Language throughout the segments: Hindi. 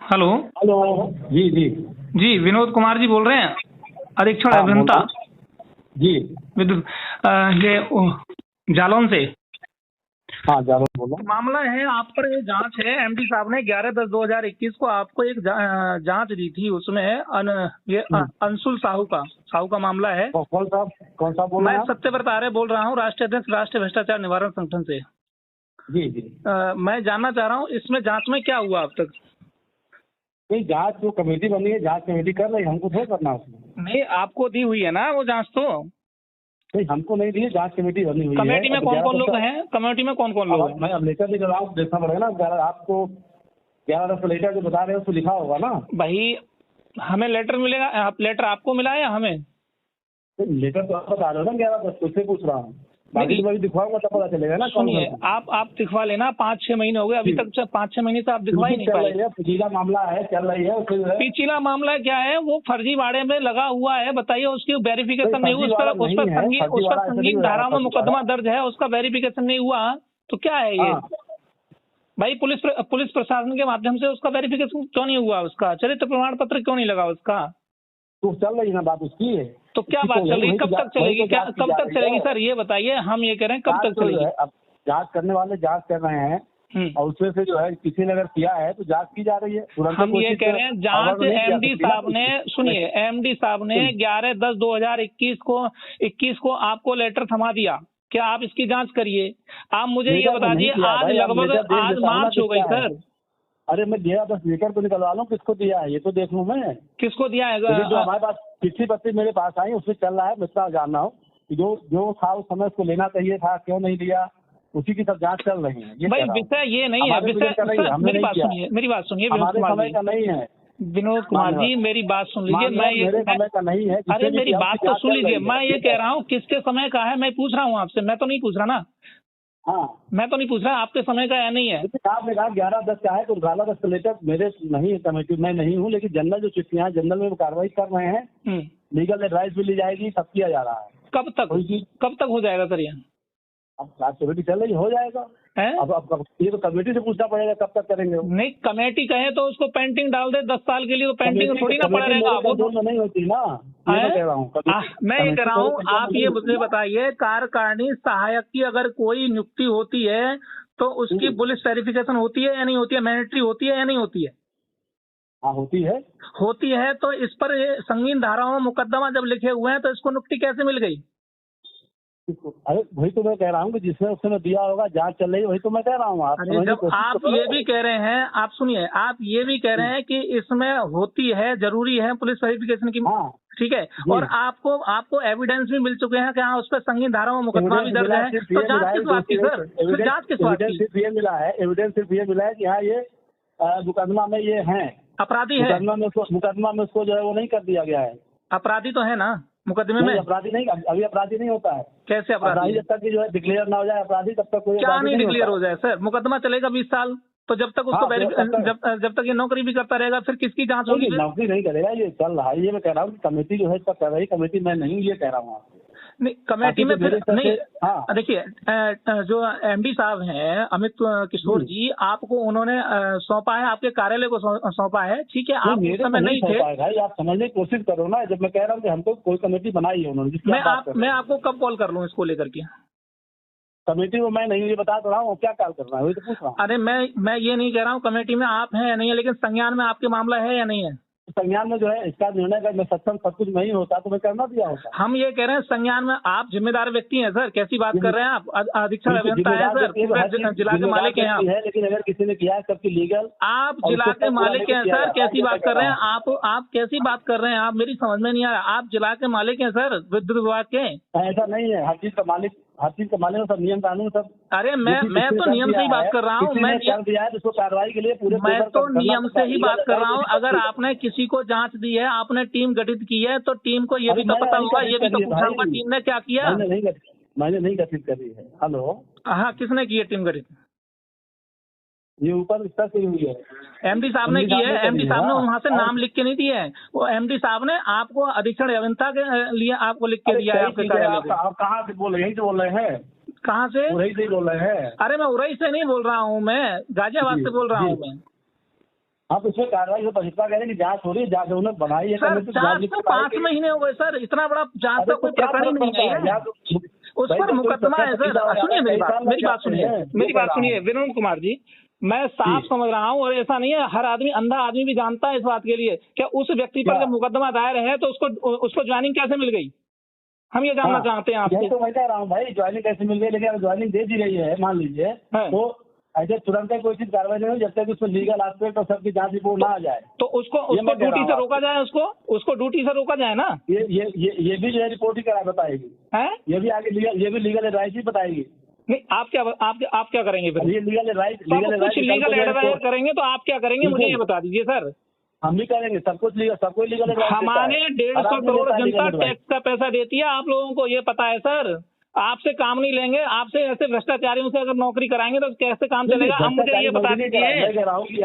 हेलो। हेलो। जी जी जी विनोद कुमार जी बोल रहे हैं, अधीक्षण हाँ अभियंता जी। विद्युत जालौन से। हाँ जावेद बोलो। तो मामला है आप पर ये जांच है, एमडी साहब ने 11/10/2021 को आपको एक जांच दी थी, उसमें ये अंशुल साहू का मामला है। कौन सा बोल रहे मैं हैं आप? सत्यव्रत आर्य बोल रहा हूँ, राष्ट्रीय अध्यक्ष राष्ट्रीय भ्रष्टाचार निवारण संगठन से। जी जी। मैं जानना चाह रहा हूँ इसमें जांच में क्या हुआ अब तक। नहीं, जांच जो कमेटी बनी है, जांच कमेटी कर रही है, हमको थोड़ा करना है उसमें। नहीं, आपको दी हुई है ना वो जांच तो। नहीं, हमको नहीं दी है, जांच कमेटी बनी हुई है। कमेटी में कौन कौन लोग हैं? कमेटी में कौन कौन लोग हैं? मैं अब लेटर लेकर आऊँ, देखना पड़ेगा ना। 11 आपको 11 लेटर जो बता रहे हैं उसको लिखा होगा ना भाई। हमें लेटर मिलेगा, लेटर आपको मिला है या हमें? लेटर तो आप बता रहे हो ना 11/10, उससे पूछ रहा हूँ। बाकी तो मैं दिखवाऊंगा तब पता चलेगा ना। सुनिए, आप दिखवा लेना। 5-6 महीने हो गए अभी तक, 5-6 महीने से आप दिखवा ही नहीं पाए। पिछला मामला है, चल रही है। पिछला मामला क्या है? वो फर्जीवाड़े में लगा हुआ है, बताइए। उसकी वेरिफिकेशन नहीं हुई, उस पर संगीन धारा में मुकदमा दर्ज है, उसका वेरिफिकेशन नहीं हुआ तो क्या है ये? भाई पुलिस प्रशासन के माध्यम से उसका वेरिफिकेशन क्यों नहीं हुआ? उसका चरित्र प्रमाण पत्र क्यों नहीं लगा उसका? तो चल रही ना बात उसकी। तो क्या बात चल रही? कब तक चलेगी? क्या कब तक चलेगी सर, ये बताइए। हम ये कह रहे हैं कब तक चलेगी? अब जांच करने वाले जांच कर रहे हैं और उसमें से जो है किसी ने अगर किया है तो जांच की जा रही है। हम ये कह रहे हैं जांच एमडी साहब ने, सुनिए, एमडी साहब ने 11/10/2021 को आपको लेटर थमा दिया। क्या आप इसकी जांच करिए? आप मुझे ये बता दीजिए, आज लगभग आज मार्च हो गई सर। अरे मैं 11/10 लेकर तो निकलवा लूँ, किसको दिया है ये तो देख लूँ मैं। किसको दिया है? जो हमारे पास चिट्ठी पत्री मेरे पास आई उसमें चल रहा है, मैं इतना जानना हूँ कि जो था उस समय उसको लेना चाहिए था, क्यों नहीं लिया, उसी की सब जांच चल रही है। भाई विषय ये नहीं है, विषय मेरी बात सुनिए विनोद कुमार समय का नहीं है। विनोद कुमार जी, मेरी बात सुन लीजिए। मैं ये मेरे समय का नहीं है। अरे मेरी बात तो सुन लीजिए। मैं ये कह रहा हूँ किसके समय का है, मैं पूछ रहा हूँ आपसे। मैं तो नहीं पूछ रहा ना। हाँ, मैं तो नहीं पूछ रहा आपके समय का या नहीं है। आपने कहा 11/10 का है तो 11/10 लेटर मेरे नहीं है, कमेटी मैं नहीं हूँ, लेकिन जनरल जो चिट्ठियां जनरल में कार्रवाई कर रहे हैं, लीगल एडवाइस भी ली जाएगी, सब किया जा रहा है। कब तक हो जाएगा सर ये? अब कमेटी चल रही, हो जाएगा। अब ये तो कमेटी से पूछना पड़ेगा कब तक करेंगे। नहीं, कमेटी कहे तो उसको पेंटिंग डाल दे 10 साल के लिए, तो पेंटिंग थोड़ी ना पड़ा रहेगा। वो तो नहीं होती ना। मैं ये कह रहा हूँ आप ये मुझे बताइए, कार्यकारिणी सहायक की अगर कोई नियुक्ति होती है तो उसकी पुलिस वेरिफिकेशन होती है या नहीं होती है? मैंडेटरी होती है या नहीं होती है? हाँ होती है। तो इस पर संगीन धाराओं में मुकदमा जब लिखे हुए हैं तो इसको नियुक्ति कैसे मिल गई? अरे वही तो मैं कह रहा हूँ कि जिसने उसने दिया होगा, जांच चल रही है, वही तो मैं कह रहा हूँ। जब आप ये भी कह रहे हैं, आप सुनिए, आप ये भी कह रहे हैं कि इसमें होती है, जरूरी है पुलिस वेरिफिकेशन की। ठीक है, और आपको एविडेंस भी मिल चुके हैं कि हाँ उस पर संगीन धारा में मुकदमा भी दर्ज है, तो जांच किस बात की सर? जांच किस बात की? सिर्फ ये मिला है, एविडेंस सिर्फ ये मिला है कि हाँ ये मुकदमा में ये है, अपराधी है। मुकदमा में उसको जो है वो नहीं कर दिया गया है। अपराधी तो है ना मुकदमे में? अपराधी नहीं, अभी अपराधी नहीं होता है। कैसे अपराधी? जब तक जो है डिक्लेयर ना हो जाए अपराधी, तब तक कोई क्या नहीं डिक्लेयर हो जाए सर? मुकदमा चलेगा 20 साल, तो जब तक उसको जब तक ये नौकरी भी करता रहेगा फिर किसकी जांच होगी? नौकरी नहीं करेगा, ये चल रहा है। ये मैं कह रहा हूँ कमेटी जो है इसका कर रही, कमेटी मैं नहीं, ये कह रहा हूँ आपको। नहीं, कमेटी में फिर नहीं। देखिए, जो एमडी साहब हैं अमित किशोर जी, आपको उन्होंने सौंपा है, आपके कार्यालय को सौंपा है। ठीक है, आप उस समय नहीं थे। भाई आप समझने की कोशिश करो ना। जब मैं कह रहा हूँ कि हमको कोई कमेटी बनाई है उन्होंने, मैं आपको कब कॉल कर लूँ इसको लेकर के? कमेटी को मैं नहीं, ये बता तो रहा हूँ क्या कॉल करना है, वही तो पूछ रहा हूँ। अरे मैं ये नहीं कह रहा हूँ कमेटी में आप हैं या नहीं है, लेकिन संज्ञान में आपके मामला है या नहीं है? संज्ञान में जो है इसका निर्णय अगर मैं सक्षम सब कुछ नहीं होता तो मैं करना दिया होता। हम ये कह रहे हैं संज्ञान में आप जिम्मेदार व्यक्ति हैं सर। कैसी बात कर रहे हैं आप? अधीक्षण अभियंता है सर, जिला के मालिक हैं आप। लेकिन अगर किसी ने किया है सबकी लीगल, आप जिला के मालिक हैं सर। कैसी बात कर रहे हैं आप कैसी बात कर रहे हैं आप? मेरी समझ में नहीं आ रहा। आप जिला के मालिक हैं सर, विद्युत विभाग के। ऐसा नहीं है, हर चीज का मालिक सब नियम कानून सब। अरे मैं तो नियम से ही बात कर रहा हूँ। मैं दिया है उसको कार्रवाई के लिए मैं तो नियम से ही बात कर रहा हूँ। अगर आपने किसी को जांच दी है, आपने टीम गठित की है, तो टीम को ये भी तो पता होगा, ये भी तो पूछा होगा टीम ने क्या किया। मैंने नहीं गठित करी है। हेलो, हाँ, किसने की है टीम गठित? ये ऊपर स्तर से हुई है, एमडी साहब ने की है। एमडी साहब ने वहाँ से नाम लिख के नहीं दिए है, वो एमडी साहब ने आपको अधीक्षण अभियंता के लिए आपको लिख के दिया है आपके कार्यालय से। आप कहाँ से बोल रहे हैं? यहीं से बोल रहे हैं? कहाँ से? उरई से बोल रहे हैं? अरे मैं उरई से नहीं बोल रहा हूँ, मैं गाजियाबाद से बोल रहा हूँ मैं। आप इसमें कार्रवाई हो पछता कह रहे हैं कि जांच हो रही है, जांच उन्होंने बनाई है सर। जांच तो 5 महीने हो गए सर, इतना बड़ा जांच का कोई प्रकरण ही नहीं है, उस पर मुकदमा है सर। सुनिए मेरी बात सुनिए विनोद कुमार जी, मैं साफ समझ रहा हूँ और ऐसा नहीं है, हर आदमी, अंधा आदमी भी जानता है इस बात के लिए। क्या उस व्यक्ति पर जब मुकदमा दायर है तो उसको ज्वाइनिंग कैसे मिल गई, हम ये जानना चाहते हैं आपसे। तो मैं कह रहा हूँ भाई, ज्वाइनिंग कैसे मिल गई, लेकिन ज्वाइनिंग दे दी रही है मान लीजिए, तो ऐसे तुरंत कोई चीज कार्रवाई नहीं हो जब तक उसमें लीगल एस्पेक्ट और सबकी जांच रिपोर्ट ना आ जाए। तो उसको ड्यूटी से रोका जाए, उसको ड्यूटी से रोका जाए ना। ये भी जो है रिपोर्ट ही करा बताएगी, ये भी आगे लीगल एडवाइस ही बताएगी। नहीं, आप क्या करेंगे फिर? ये लीगल एडवाइस लीगल एडवाइस करेंगे तो आप क्या करेंगे, मुझे ये बता दीजिए सर। हम भी करेंगे, सबको लीगल एडवाइस। हमारे 150 करोड़ जनता टैक्स का पैसा देती है, आप लोगों को ये पता है सर। आपसे काम नहीं लेंगे, आपसे ऐसे भ्रष्टाचारियों से अगर नौकरी कराएंगे तो कैसे काम चलेगा? अब मुझे ये बता दीजिए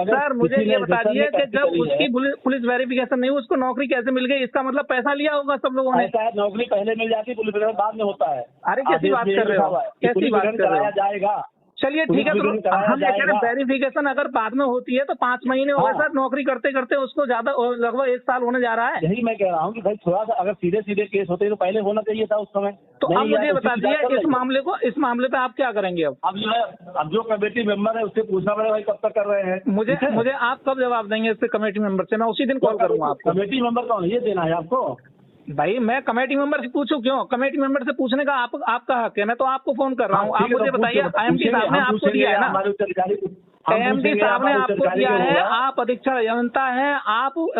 सर, मुझे ये बता दीजिए कि जब उसकी पुलिस वेरिफिकेशन नहीं हुई, उसको नौकरी कैसे मिल गई? इसका मतलब पैसा लिया होगा सब लोगों ने। नौकरी पहले मिल जाती है, पुलिस वेरिफिकेशन बाद में होता है। अरे कैसी बात कर रहे हो, कैसी बात कर रहे हो? जाएगा, चलिए ठीक है, तो हम ये कह रहे हैं वेरिफिकेशन अगर बाद में होती है तो 5 महीने हो गए सर नौकरी करते करते, उसको ज्यादा लगभग 1 साल होने जा रहा है। यही मैं कह रहा हूँ कि भाई थोड़ा सा अगर सीधे केस होते तो पहले होना चाहिए था उस समय। तो अब मुझे बता दीजिए इस मामले पे आप क्या करेंगे? अब जो कमेटी मेंबर है उससे पूछना पड़ेगा भाई कब तक कर रहे हैं। मुझे आप कब जवाब देंगे इससे कमेटी मेंबर से? मैं उसी दिन कॉल करूंगा आपको। कमेटी मेंबर कौन, ये देना है आपको? भाई मैं कमेटी मेंबर से पूछूं क्यों? कमेटी मेंबर से पूछने का आपका हक है, मैं तो आपको फोन कर रहा हूँ। आप मुझे बताइए, IMD साहब ने आपको दिया है ना, IMD साहब ने आपको दिया है, आप अधीक्षक अभियंता हैं,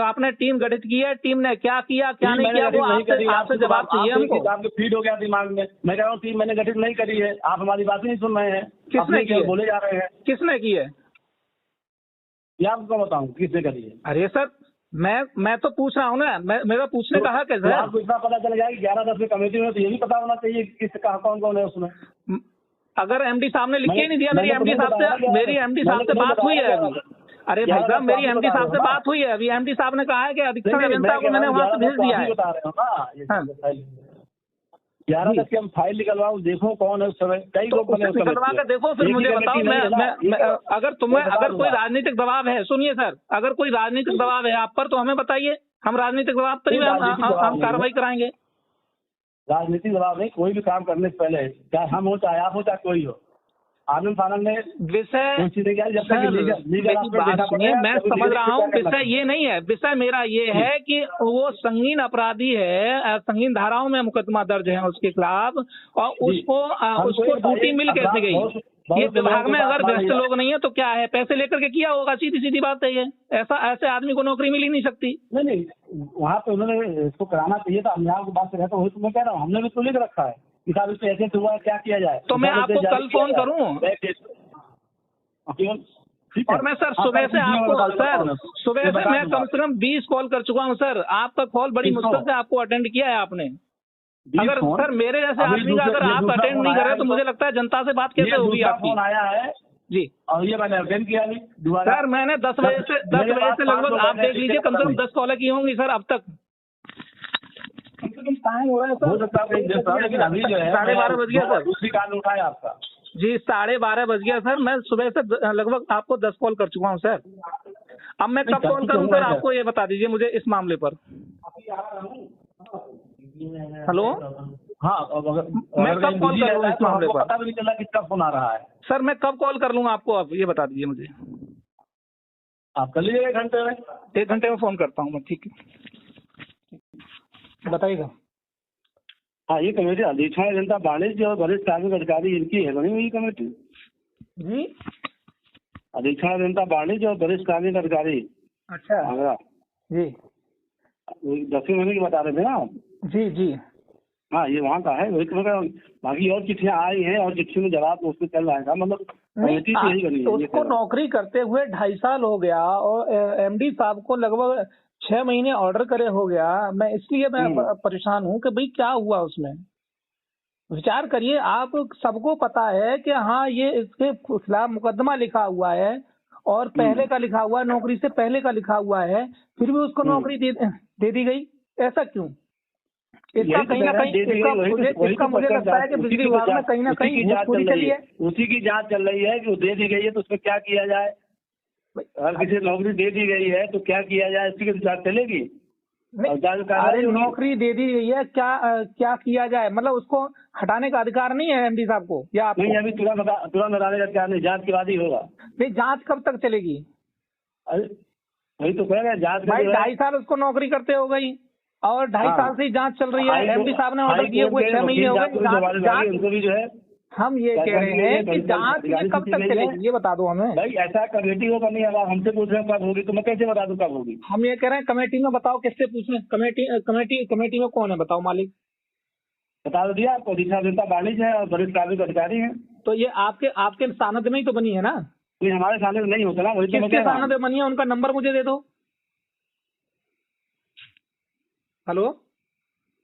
आपने टीम गठित की है, टीम ने क्या किया क्या नहीं किया वो आपसे जवाब चाहिए हमको। आपके फीड हो गया दिमाग में, मैं कह रहा हूँ टीम मैंने गठित नहीं करी है, आप हमारी बात नहीं सुन रहे हैं। किसने की बोले जा रहे हैं? किसने की है ये आपको बताऊँ किसने करी है? अरे सर मैं तो पूछ रहा हूँ ना, मेरा पूछने का हक है सर। आपको इतना पता चल जाएगा 11-10 में कमेटी में, तो ये भी पता होना चाहिए किसका कौन कौन है उसमें। अगर MD साहब ने लिख के नहीं दिया, मेरी MD साहब से बात हुई है अभी। अरे भाई साहब, मेरी MD साहब से बात हुई है अभी, MD साहब ने कहा है कि अधीक्षक अभियंता को मैंने वहाँ से भेज दिया है। बता रहे हो ना 11 तक की हम फाइल निकलवाऊँ, देखो कौन है उस समय, कई लोग निकलवा कर देखो, फिर मुझे बताओ। मैं अगर कोई राजनीतिक दबाव है, सुनिए सर, अगर कोई राजनीतिक दबाव है आप पर तो हमें बताइए, हम राजनीतिक दबाव पर ही हम कार्रवाई कराएंगे। राजनीतिक दबाव नहीं, कोई भी काम करने से पहले, चाहे हम हो चाहे आप हो चाहे कोई हो, आनंद फानंद ने विषय मैं समझ रहा हूँ, विषय ये नहीं है। विषय मेरा ये है कि वो संगीन अपराधी है, संगीन धाराओं में मुकदमा दर्ज है उसके खिलाफ, और उसको ड्यूटी मिल कैसे गई? ये विभाग में अगर भ्रष्ट लोग नहीं है तो क्या है, पैसे लेकर के किया होगा, सीधी बात है ये। ऐसे आदमी को नौकरी मिल ही नहीं सकती। नहीं, वहाँ पे उन्होंने इसको कराना चाहिए था। हम यहाँ की बात कर, तो मैं कह रहा हूँ हमने भी तो लिख रखा है कि साहब इससे ऐसे हुआ, क्या किया जाए। तो मैं आपको कल फोन करूँ? और मैं सर सुबह से मैं कम से कम 20 कॉल कर चुका हूँ सर, आपका कॉल बड़ी मुश्किल से आपको अटेंड किया है आपने। अगर सर मेरे जैसे आदमी का अगर आप अटेंड नहीं कर रहे तो मुझे लगता है जनता से बात कैसे होगी आपकी? फोन आया है जी, और ये मैंने अटेंड किया नहीं दोबारा। सर मैंने 10 बजे से लगभग, आप देख लीजिए, कम से कम 10 कॉलें की होंगी सर अब तक। टाइम हो रहा है सर, हो सकता है, लेकिन अभी जो है 12:30 बज गया सर। दूसरी कान उठाया आपका जी, 12:30 बज गया सर। मैं सुबह से लगभग आपको 10 कॉल कर चुका हूँ सर। अब मैं कब कॉल करूँ सर, आपको ये बता दीजिए मुझे इस मामले पर। हेलो, हाँ, मैं कब कॉल कर लूँ इस मामले पर? पता भी नहीं चला किसका फोन आ रहा है सर। मैं कब कॉल कर लूँ आपको, आप ये बता दीजिए मुझे। आप कर लीजिए 1 घंटे में। 1 घंटे में फोन करता हूँ मैं, ठीक है, बताइएगा। हाँ, ये कमेटी अधीक्षण जनता वाणिज्य और वरिष्ठ कार्मिक अधिकारी इनकी है बनी हुई कमेटी जी। अधीक्षण जनता वाणिज्य और वरिष्ठ कार्मिक अधिकारी। अच्छा आगरा जी, 10वें महीने की बता रहे थे ना आप? जी। हाँ, ये वहाँ का है, वही तो। बाकी और चिट्ठियाँ आई हैं और चिट्ठी में जवाब उसमें चल रहा है, मतलब कमेटी यही बनी है। उसको नौकरी करते हुए 2.5 साल हो गया और MD साहब को लगभग 6 महीने ऑर्डर करे हो गया। मैं इसलिए परेशान हूँ कि भाई क्या हुआ उसमें। विचार करिए, आप सबको पता है कि हाँ ये इसके खिलाफ मुकदमा लिखा हुआ है और पहले का लिखा हुआ है, नौकरी से पहले का लिखा हुआ है, फिर भी उसको नौकरी दे दी गई। ऐसा क्यों? इसका कहीं ना कहीं इसका मुझे लगता है कि बिजली विभाग में कहीं ना कहीं घूसखोरी चली है। उसी की जांच चल रही है कि वो दे दी गई है, तो उसमें क्या किया जाए। अगर किसी नौकरी दे दी गई है तो क्या किया जाए, इसकी जांच चलेगी? अरे नौकरी दे दी गई है, क्या किया जाए? मतलब उसको हटाने का अधिकार नहीं है एमडी साहब को या आपको? नहीं, अभी तुरंत हटाने का अधिकार नहीं, जांच के बाद ही होगा। नहीं, जांच कब तक चलेगी? अरे वही तो कह रहे हैं, जांच भाई 2.5 साल उसको नौकरी करते हो गई और 2.5 साल से ही जांच चल रही है। एमडी साहब ने ऑर्डर दिए हुए 6 महीने हो गए। उनको भी जो है हम ये कह रहे हैं कि जांच ये कब तक चलेगी, ये बता दो हमें। भाई ऐसा कमेटी होगा नहीं, अब हमसे पूछ रहे हैं कब होगी, तो मैं कैसे बता दूं कब होगी? हम ये कह रहे हैं कमेटी में बताओ, किससे पूछें? कमेटी में कौन है बताओ? मालिक बता दिया आपको, दिशा देवता वाणिज्य है और वरिष्ठ कार्मिक अधिकारी हैं। तो ये आपके सानद में ही तो बनी है ना? ये हमारे सामने नहीं होता ना, वही तो किसके सानद में बनी है? उनका नंबर मुझे दे दो। हेलो,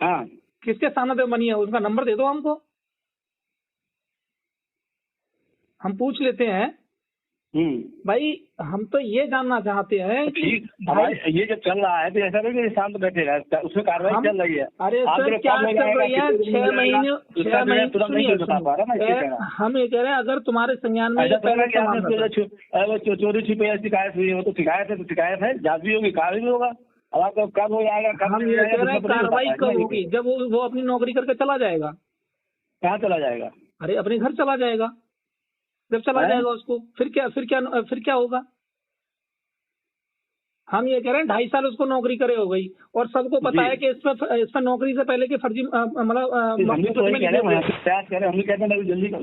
हाँ, किसके सानद में बनी है? उनका नंबर दे दो हमको, हम पूछ लेते हैं। भाई हम तो ये जानना चाहते हैं कि हमारे ये जब चल रहा है तो ऐसा नहीं कि शांत बैठेगा, उसमें कार्रवाई चल रही है। अरे सर क्या चल रही है? 6 महीने हम ये कह रहे हैं, अगर तुम्हारे संज्ञान में चोरी छिपे शिकायत हुई हो तो शिकायत है, तो शिकायत है, जांच भी होगी, कार्य भी होगा। अब आपको कब हो जाएगा, हम ये कह रहे हैं कार्रवाई कब होगी? जब वो अपनी नौकरी करके चला जाएगा। कहाँ चला जाएगा? अरे अपने घर चला जाएगा। जब चला जाएगा उसको फिर क्या होगा? हम ये कह रहे हैं 2.5 साल उसको नौकरी करे हो गई और सबको पता है कि इस पर नौकरी से पहले के फर्जी मतलब हम कहते हैं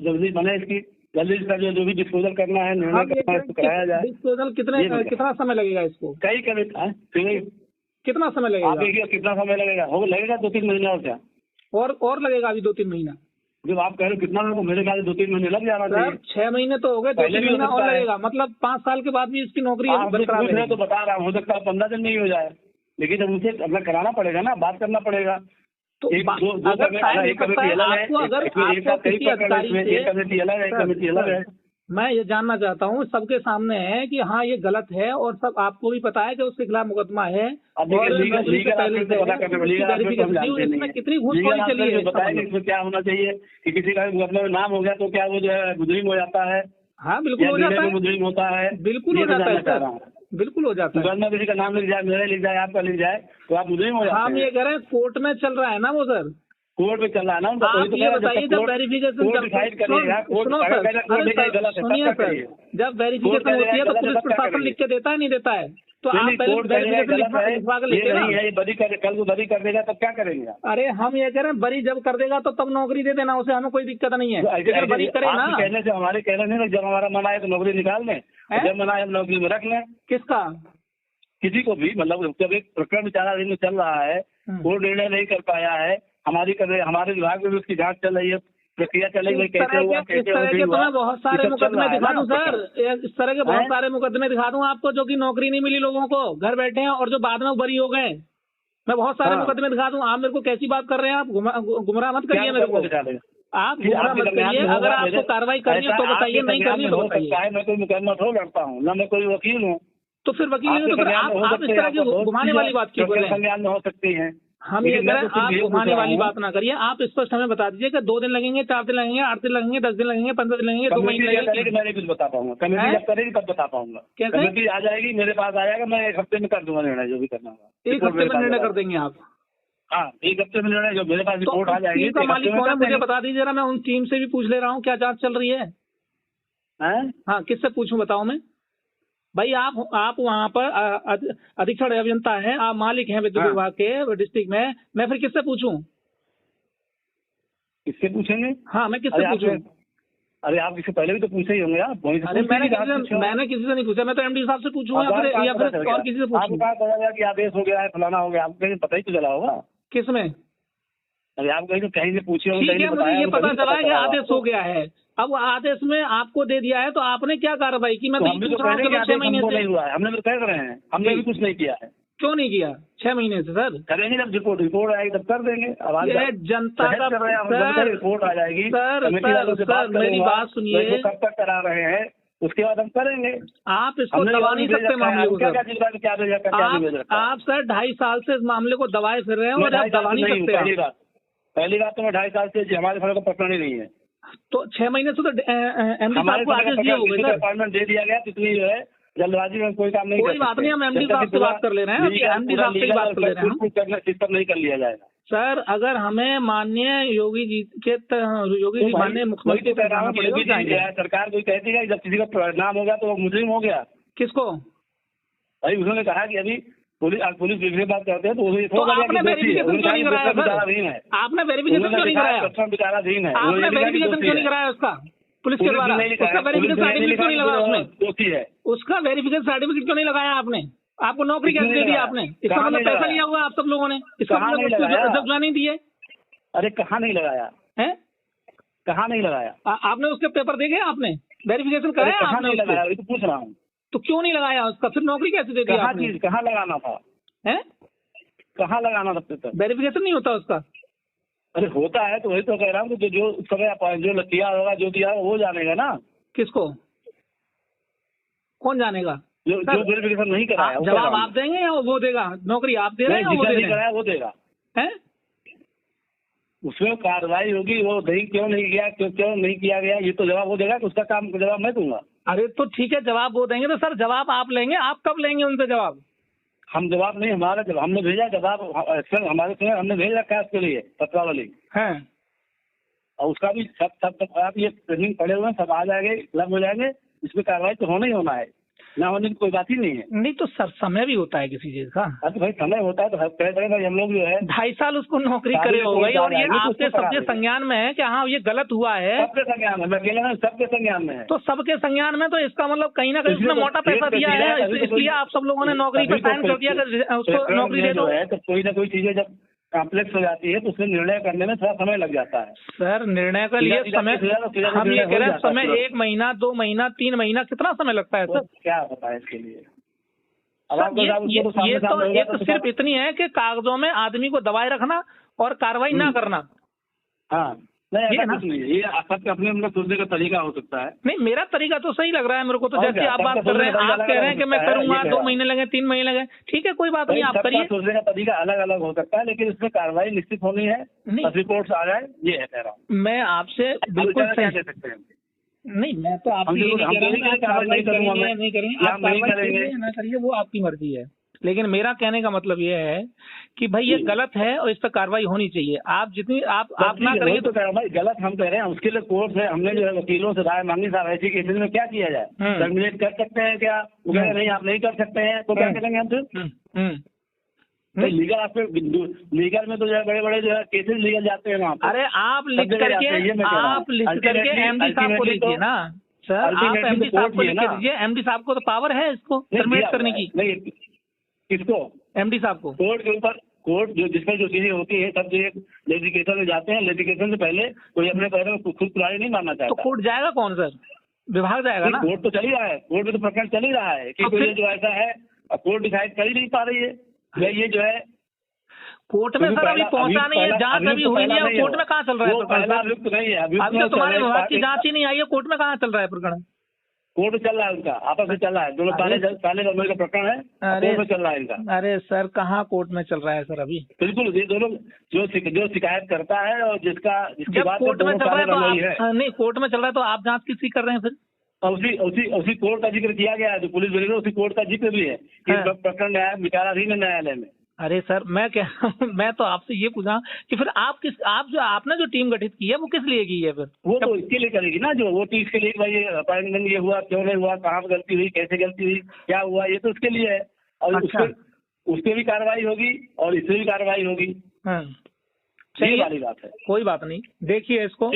जल्दी बने इसकी, जल्दी इसका जो भी डिस्पोजल करना है, निर्णय कराया जाए। डिस्पोजल कितना समय लगेगा इसको? कितना समय लगेगा? आप देखिए कितना समय लगेगा, लगेगा 2-3 महीने और क्या? और लगेगा अभी 2-3 महीना? जब आप कह रहे हो कितना लोगों, मेरे ख्याल से 2-3 महीने लग जाना चाहिए। 6 महीने तो हो गए, 2-3 महीना और लगेगा, मतलब 5 साल के बाद भी इसकी नौकरी तो बता रहा हूँ, हो सकता है 15 दिन नहीं हो जाए, लेकिन जब उसे अपना कराना पड़ेगा ना, बात करना पड़ेगा। तो कमेटी अलग है। मैं ये जानना चाहता हूँ, सबके सामने है कि हाँ ये गलत है और सब आपको भी पता है कि उसके खिलाफ मुकदमा है और इसमें कितनी घूसखोरी चली है, बताएंगे इसमें क्या होना चाहिए कि किसी का मुकदमा में नाम हो गया तो क्या वो जो है मुजरिम हो जाता है? हाँ बिल्कुल हो जाता है, मुजरिम होता है, बिल्कुल हो जाता है, बिल्कुल हो जाता है। मुकदमा किसी का नाम लिख जाए, मेरा लिख जाए, आपका लिख जाए तो आप मुजरिम हो जाते हैं। हम ये कह रहे हैं कोर्ट में चल रहा है ना वो सर, कोर्ट में चल रहा है ना। आप ये बताइए जब वेरिफिकेशन सुनो सर, सुनिए सर, जब वेरिफिकेशन होती है तो पुलिस प्रशासन लिख के देता है, नहीं देता है? तो आप पहले वेरिफिकेशन लिखवा के लेते हैं। कल को बरी कर देगा तब क्या करेंगे? अरे हम ये कह रहे हैं बरी जब कर देगा तो तब नौकरी दे देना उसे, हमें कोई दिक्कत नहीं है, अगर बरी करे ना। कहने से हमारे कहने नहीं, जब हमारा मन आए तो नौकरी निकाल लें, जब मन आए हम नौकरी में रख लें। किसका? किसी को भी, मतलब जब एक प्रकरण विचाराधीन में चल रहा है, कोई निर्णय नहीं कर पाया है, हमारे विभाग में भी उसकी जांच चल रही है, प्रक्रिया चल रही है, कैसे हुआ कैसे हुआ। तुम्हें बहुत सारे मुकदमे दिखा दूं सर, इस तरह के बहुत सारे मुकदमे दिखा दूं आपको जो कि नौकरी नहीं मिली लोगों को, घर बैठे हैं और जो बाद में बरी हो गए। मैं बहुत सारे मुकदमे दिखा दूं। आप मेरे को कैसी बात कर रहे हैं? आप गुमराह मत करिए मेरे को, आप गुमराह मत करिए। अगर आपको कार्रवाई करनी है तो बताइए, नहीं करनी तो बताइए। मैं कोई मुकदमा थोड़ा लड़ता हूँ ना, मैं कोई वकील हूँ। तो फिर वकील तो फिर आप इस तरह की घुमाने वाली बात क्यों बोल रहे हैं? संज्ञान में हो सकती है। हम ये कह रहे हैं आप घुमाने वाली बात ना करिए, आप स्पष्ट हमें बता दीजिए कि 2 दिन लगेंगे, 4 दिन लगेंगे, 8 दिन लगेंगे, 10 दिन लगेंगे, 15 दिन लगेंगे, 2 महीने लगेंगे। मैं कुछ बता पाऊंगा, कमेटी जब करेगी तब बता पाऊंगा। कमेटी आ जाएगी मेरे पास आएगा, मैं 1 हफ्ते में कर दूंगा निर्णय, जो भी करना होगा 1 हफ्ते में निर्णय कर देंगे आप? हाँ 1 हफ्ते में निर्णय, जो मेरे पास रिपोर्ट आ जाएगी। का मालिक कौन है मुझे बता दीजिए जरा, मैं उन टीम से भी पूछ ले रहा हूँ क्या जाँच चल रही है। हाँ किससे पूछूं बताओ? मैं भाई आप वहाँ पर अधीक्षण अभियंता हैं, आप मालिक हैं विद्युत विभाग के डिस्ट्रिक्ट में, मैं फिर किससे पूछूं? किससे पूछेंगे? हाँ मैं किससे पूछूं? अरे आप इससे पहले भी तो पूछे ही होंगे आप। अरे मैंने किसी से नहीं पूछा, मैं तो एमडी साहब से पूछूंगा या फिर और किसी से पूछूं? आपको कहा गया कि आदेश हो गया है, फलाना हो गया, आपको कहीं पता ही तो चला होगा। किसमें? अरे आप कहीं से पूछे होंगे। ठीक है, मुझे ये पता चला है कि आदेश हो गया है। अब आदेश में आपको दे दिया है तो आपने क्या कार्रवाई की? मैं तो हम भी तो 6 महीने से नहीं हुआ है, हमने तो कह रहे हैं, हमने भी कुछ नहीं किया है। क्यों नहीं किया 6 महीने से? सर करेंगे जब रिपोर्ट आएगी तब कर देंगे। जनता का रिपोर्ट आ जाएगी। सर मेरी बात सुनिए, कब तक करा रहे हैं उसके बाद हम करेंगे। आप इसको दबा नहीं सकते मामले को। आप सर 2.5 साल से इस मामले को दबाए फिर रहे हैं और आप दबा नहीं सकते। पहली बात तो मैं 2.5 साल से हमारे फल का प्रकरण ही नहीं है, तो 6 महीने से तो एमडी साहब को आदेश दिया होगा सर, अपॉइंटमेंट दे दिया गया, तितली जो है जल्दबाजी में कोई काम नहीं कोई बात नहीं, हम एमडी साहब से बात कर ले रहे हैं, एमडी साहब से बात कर ले रहे हैं। सिस्टम नहीं कर लिया जाएगा सर। अगर हमें माननीय योगी जी माननीय मुख्यमंत्री को कहना पड़ेगा, सरकार कोई कहती है जब किसी का नाम हो गया तो वो मुस्लिम हो गया। किसको? भाई उन्होंने कहा कि अभी पुलिस विभाग बात करते हैं तो आपने वेरिफिकेशन क्यों नहीं कराया सर? आपने वेरिफिकेशन क्यों नहीं कराया? आपने वेरिफिकेशन क्यों नहीं कराया उसका पुलिस के द्वारा? उसका वेरिफिकेशन सर्टिफिकेट क्यों नहीं लगाया उसमें? उसका वेरिफिकेशन सर्टिफिकेट क्यों नहीं लगाया आपने? आपको नौकरी कैसे दे दी आपने? इसका मतलब पैसा लिया हुआ आप सब लोगों ने, इसका मतलब नहीं दिए। अरे कहाँ नहीं लगाया है? कहाँ नहीं लगाया? आपने उसके पेपर देखे? आपने वेरिफिकेशन कराया? कहाँ नहीं लगाया? तो पूछ रहा हूँ। तो क्यों नहीं लगाया उसका? फिर नौकरी कैसे दे दी आपने? कहाँ लगाना था? है कहाँ लगाना था पेपर? वेरिफिकेशन नहीं होता उसका? अरे होता है तो वही तो कह रहा हूँ कि जो समय जो किया होगा जो दिया वो जानेगा ना। किसको? कौन जानेगा? जो वेरिफिकेशन नहीं कराया। जवाब आप देंगे या वो देगा? नौकरी आप दे रहे हैं या वो दे रहे हैं? वो देगा है, उसमें कार्रवाई होगी। वो क्यों नहीं किया, क्यों नहीं किया गया, ये तो जवाब वो देगा कि उसका काम का जवाब मैं दूंगा। अरे तो ठीक है, जवाब वो देंगे तो सर जवाब आप लेंगे। आप कब लेंगे उनसे जवाब? हम जवाब नहीं, हमारा जब हमने भेजा जवाब हमारे संग हमने भेज रखा है उसके लिए पत्रावली है, और उसका भी सब आप ये ट्रेनिंग पड़े हुए हैं, सब आ जाएंगे, लग हो जाएंगे। इसमें कार्रवाई तो होना ही होना है, ना होने की कोई बात ही नहीं है। नहीं तो सर समय भी होता है किसी चीज का। तो भाई समय होता है तो भाई हम लोग जो है 2.5 साल उसको नौकरी करे हो गई और ये आपके सबके संज्ञान में है कि हाँ ये गलत हुआ है। सबके संज्ञान में, मैं अकेले सबके संज्ञान में है। तो सबके संज्ञान में तो इसका मतलब कहीं ना कहीं उसने मोटा पैसा दिया है, इसलिए आप सब लोगों ने नौकरी पर साइन कर दिया उसको नौकरी दे दो। तो कोई ना कोई चीजें जब कॉम्प्लेक्स हो जाती है तो उसमें निर्णय करने में थोड़ा समय लग जाता है। सर निर्णय के लिए समय, हम ये कह रहे हैं समय 1 महीना 2 महीना 3 महीना कितना समय लगता है सर? क्या होता है इसके लिए? ये तो एक सिर्फ इतनी है कि कागजों में आदमी को दबाए रखना और कार्रवाई ना करना। हाँ नहीं, कुछ नहीं है, ये सबके अपने अपने सोचने का तरीका हो सकता है। नहीं मेरा तरीका तो सही लग रहा है मेरे को तो। जैसे आप बात कर रहे हैं, आप कह रहे हैं कि मैं करूंगा, 2 महीने लगे 3 महीने लगे, ठीक है कोई बात नहीं, आप करिए। सोचने का तरीका अलग अलग हो सकता है, लेकिन इसमें कार्रवाई निश्चित होनी है, रिपोर्ट आ जाए, ये है कह रहा हूँ मैं। आपसे बिल्कुल क्या कह सकते हैं? नहीं मैं तो आपसे नहीं करेंगे ना करिए, वो आपकी मर्जी है। लेकिन मेरा कहने का मतलब ये है कि भाई ये गलत है और इस पर कार्रवाई होनी चाहिए। आप जितनी आप ना करेंगे तो भाई गलत हम कह रहे हैं, उसके लिए कोर्ट है, हमने जो है वकीलों से राय मांगी। साहब ऐसी केसेज में क्या किया जाए? टर्मिनेट कर सकते हैं क्या? नहीं आप नहीं कर सकते हैं तो क्या करेंगे हम फिर? लीगल आपके लीगल में तो जो है बड़े बड़े जो है केसेज लीगल जाते हैं वहाँ पे। अरे आप लिख करके एमडी साहब को दीजिए ना सर, आप एमडी साहब को लिख दीजिए। एमडी साहब को तो पावर है इसको टर्मिनेट करने की। नहीं किसको? एमडी साहब को। कोर्ट के ऊपर, कोर्ट जो जिसमें जो चीजें होती है सब जो लिटिगेशन में जाते हैं, लिटिगेशन से पहले कोई अपने पैरों में खुद कुरारी नहीं मानना चाहता। तो कोर्ट जाएगा कौन सर? विभाग जाएगा ना। कोर्ट तो चल ही रहा है, कोर्ट में तो प्रकरण चल ही रहा है कि कोई जो ऐसा है, कोर्ट डिसाइड कर ही नहीं पा रही है। ये जो है कोर्ट में सर अभी पहुंचा नहीं है, जांच अभी हुई नहीं है। कोर्ट में कहाँ चल रहा है प्रकरण? अभी तो तुम्हारे विभाग की जांच ही नहीं आई है, कोर्ट में कहाँ चल रहा है प्रकरण? कोर्ट चल रहा है उनका, आपस में चल रहा है, दोनों काले नंबर का प्रकरण है, कोर्ट में चल रहा है इनका। अरे सर कहाँ कोर्ट में चल रहा है सर अभी? बिल्कुल ये दोनों जो शिकायत करता है और जिसकी बात कोर्ट में चल रहा है तो नहीं, कोर्ट में चल रहा है तो आप जांच किसकी कर रहे हैं फिर? उसी कोर्ट का जिक्र किया गया है, जो पुलिस बनी उसी कोर्ट का जिक्र भी है कि प्रकरण विचाराधीन है न्यायालय में। अरे सर मैं तो आपसे ये पूछा कि फिर आपने जो टीम गठित की है वो किस लिए की है फिर? वो तो इसके लिए करेगी ना, जो वो चीज के लिए भाई अपॉइंटमेंट ये हुआ, क्यों नहीं हुआ, कहाँ पर गलती हुई, कैसे गलती हुई, क्या हुआ, ये तो उसके लिए है। और उसपे भी कार्रवाई होगी और इसमें भी कार्रवाई होगी। सही वाली बात है, कोई बात नहीं, देखिए इसको।